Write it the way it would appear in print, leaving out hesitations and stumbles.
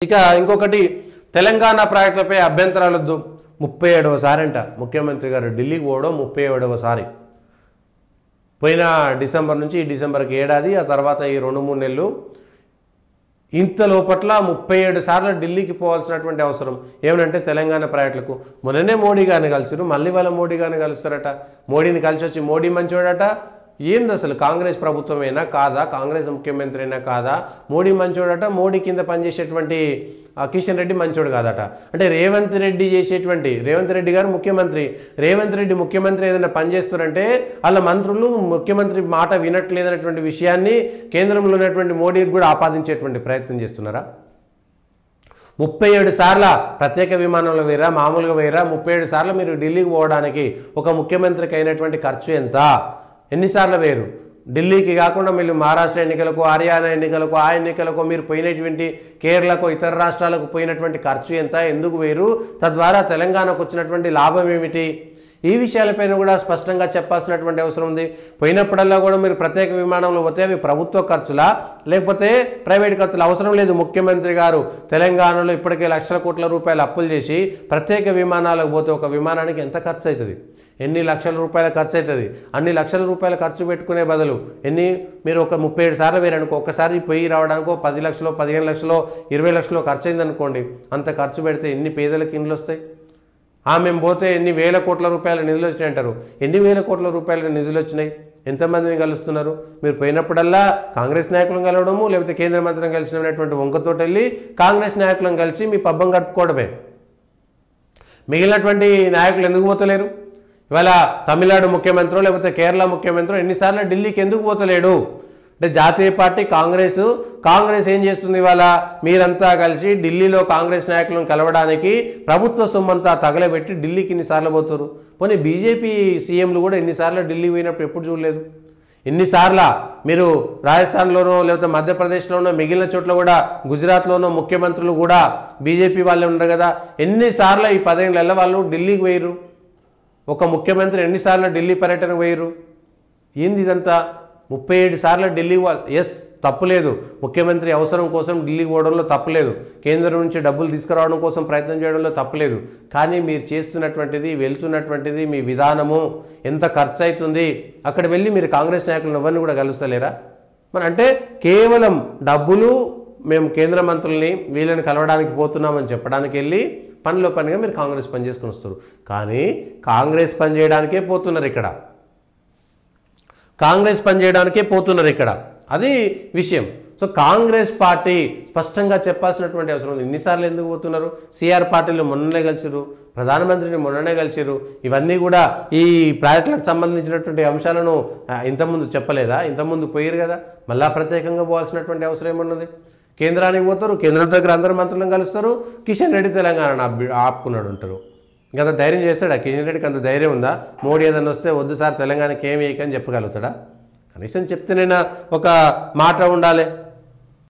ఇక ఇంకొకటి తెలంగాణ ప్రాజెక్టులపై అభ్యంతరాలొద్దు 37వ అంట ముఖ్యమంత్రి గారు ఢిల్లీకి పోవడం 37వ పోయిన డిసెంబర్ నుంచి ఈ డిసెంబర్కి ఏడాది ఆ తర్వాత ఈ 2-3 నెలలు ఇంత లోపట్ల 37 సార్లు ఢిల్లీకి పోవాల్సినటువంటి అవసరం ఏమనంటే తెలంగాణ ప్రాజెక్టులకు మొన్ననే మోడీ గారిని కలిసిరు మళ్ళీ వాళ్ళ మోడీ గారిని కలుస్తారట మోడీని కలిసి వచ్చి మోడీ మంచోడట ఏంది అసలు కాంగ్రెస్ ప్రభుత్వమేనా కాదా కాంగ్రెస్ ముఖ్యమంత్రి అయినా కాదా మోడీ మంచోడట మోడీ కింద పనిచేసేటువంటి కిషన్ రెడ్డి మంచోడు కాదట అంటే రేవంత్ రెడ్డి గారు ముఖ్యమంత్రి రేవంత్ రెడ్డి ముఖ్యమంత్రి ఏదైనా పనిచేస్తారంటే వాళ్ళ మంత్రులు ముఖ్యమంత్రి మాట వినట్లేదనేటువంటి విషయాన్ని కేంద్రంలో ఉన్నటువంటి మోడీకి కూడా ఆపాదించేటువంటి ప్రయత్నం చేస్తున్నారా 37 సార్ల ప్రత్యేక విమానంలో వేరా మామూలుగా వేరా 37 సార్లు మీరు ఢిల్లీకి పోవడానికి ఒక ముఖ్యమంత్రికి అయినటువంటి ఖర్చు ఎంత ఎన్నిసార్లు వేరు ఢిల్లీకి కాకుండా మీరు మహారాష్ట్ర ఎన్నికలకు హర్యానా ఎన్నికలకు ఆ ఎన్నికలకు మీరు పోయినటువంటి కేరళకు ఇతర రాష్ట్రాలకు పోయినటువంటి ఖర్చు ఎంత ఎందుకు వేరు తద్వారా తెలంగాణకు వచ్చినటువంటి లాభం ఏమిటి ఈ విషయాలపైన కూడా స్పష్టంగా చెప్పాల్సినటువంటి అవసరం ఉంది పోయినప్పుడల్లా కూడా మీరు ప్రత్యేక విమానంలో పోతే అవి ప్రభుత్వ ఖర్చులా లేకపోతే ప్రైవేట్ ఖర్చులు అవసరం లేదు ముఖ్యమంత్రి గారు తెలంగాణలో ఇప్పటికే లక్షల కోట్ల రూపాయలు అప్పులు చేసి ప్రత్యేక విమానాలకు పోతే ఒక విమానానికి ఎంత ఖర్చు అవుతుంది ఎన్ని లక్షల రూపాయల ఖర్చు అవుతుంది అన్ని లక్షల రూపాయల ఖర్చు పెట్టుకునే బదులు మీరు ఒక 37 సార్లు వేరనుకో ఒకసారి పోయి రావడానికి 10 లక్షలు 15 లక్షలు 20 లక్షలు ఖర్చు అయిందనుకోండి అంత ఖర్చు పెడితే ఎన్ని పేదలకు ఇండ్లు వస్తాయి మేము పోతే ఎన్ని వేల కోట్ల రూపాయల నిధులు వచ్చినాయి అంటారు ఎన్ని వేల కోట్ల రూపాయల నిధులు వచ్చినాయి ఎంతమందిని కలుస్తున్నారు మీరు పోయినప్పుడల్లా కాంగ్రెస్ నాయకులను కలవడము లేకపోతే కేంద్ర మంత్రిని కలిసినటువంటి వంకతోటి వెళ్ళి కాంగ్రెస్ నాయకులను కలిసి మీ పబ్బం గడుపుకోవడమే మిగిలినటువంటి నాయకులు ఎందుకు పోతలేరు ఇవాళ తమిళనాడు ముఖ్యమంత్రి లేకపోతే కేరళ ముఖ్యమంత్రి ఎన్నిసార్లు ఢిల్లీకి ఎందుకు పోతలేడు అంటే జాతీయ పార్టీ కాంగ్రెస్ ఏం చేస్తుంది ఇవాళ మీరంతా కలిసి ఢిల్లీలో కాంగ్రెస్ నాయకులను కలవడానికి ప్రభుత్వ సొమ్మంతా తగలబెట్టి ఢిల్లీకి ఎన్నిసార్లు పోతారు పోనీ బీజేపీ సీఎంలు కూడా ఎన్నిసార్లు ఢిల్లీ పోయినప్పుడు ఎప్పుడు చూడలేదు ఎన్నిసార్లు మీరు రాజస్థాన్లోనో లేకపోతే మధ్యప్రదేశ్లోనో మిగిలిన చోట్ల కూడా గుజరాత్లోనో ముఖ్యమంత్రులు కూడా బీజేపీ వాళ్ళే ఉండరు కదా ఎన్నిసార్లు ఈ 10 ఏళ్ళ వాళ్ళు ఢిల్లీకి పోయిరు ఒక ముఖ్యమంత్రి ఎన్నిసార్లు ఢిల్లీ పర్యటన పోయిరు ఏంది ఇదంతా 37 సార్లు ఢిల్లీ ఎస్ తప్పులేదు ముఖ్యమంత్రి అవసరం కోసం ఢిల్లీకి పోవడంలో తప్పులేదు కేంద్రం నుంచి డబ్బులు తీసుకురావడం కోసం ప్రయత్నం చేయడంలో తప్పులేదు కానీ మీరు చేస్తున్నటువంటిది వెళ్తున్నటువంటిది మీ విధానము ఎంత ఖర్చు అవుతుంది అక్కడ వెళ్ళి మీరు కాంగ్రెస్ నాయకులను ఎవరిని కూడా కలుస్తలేరా అంటే కేవలం డబ్బులు మేము కేంద్ర మంత్రుల్ని వీళ్ళని కలవడానికి పోతున్నామని చెప్పడానికి వెళ్ళి పనిగా మీరు కాంగ్రెస్ పని చేసుకుని వస్తారు కానీ కాంగ్రెస్ పని చేయడానికే పోతున్నారు ఇక్కడ అది విషయం సో కాంగ్రెస్ పార్టీ స్పష్టంగా చెప్పాల్సినటువంటి అవసరం ఉంది ఎన్నిసార్లు ఎందుకు పోతున్నారు సిఆర్ పార్టీలు మొన్ననే కలిసిరు ప్రధానమంత్రిని మొన్ననే కలిసిరు ఇవన్నీ కూడా ఈ ప్రాజెక్టులకు సంబంధించినటువంటి అంశాలను ఇంతకుముందు చెప్పలేదా ఇంతకుముందు పోయారు కదా మళ్ళా ప్రత్యేకంగా పోవాల్సినటువంటి అవసరం ఏమున్నది కేంద్రానికి పోతారు కేంద్రం దగ్గర అందరు మంత్రులను కలుస్తారు కిషన్ రెడ్డి తెలంగాణను ఆపుకున్నాడు ఉంటారు ఇంకంత ధైర్యం చేస్తాడా కిషన్ రెడ్డికి అంత ధైర్యం ఉందా మోడీ ఏదైనా వస్తే వద్దు సార్ తెలంగాణకి ఏమి వేయకని చెప్పగలుగుతాడా కనీసం చెప్తేనైనా ఒక మాట ఉండాలి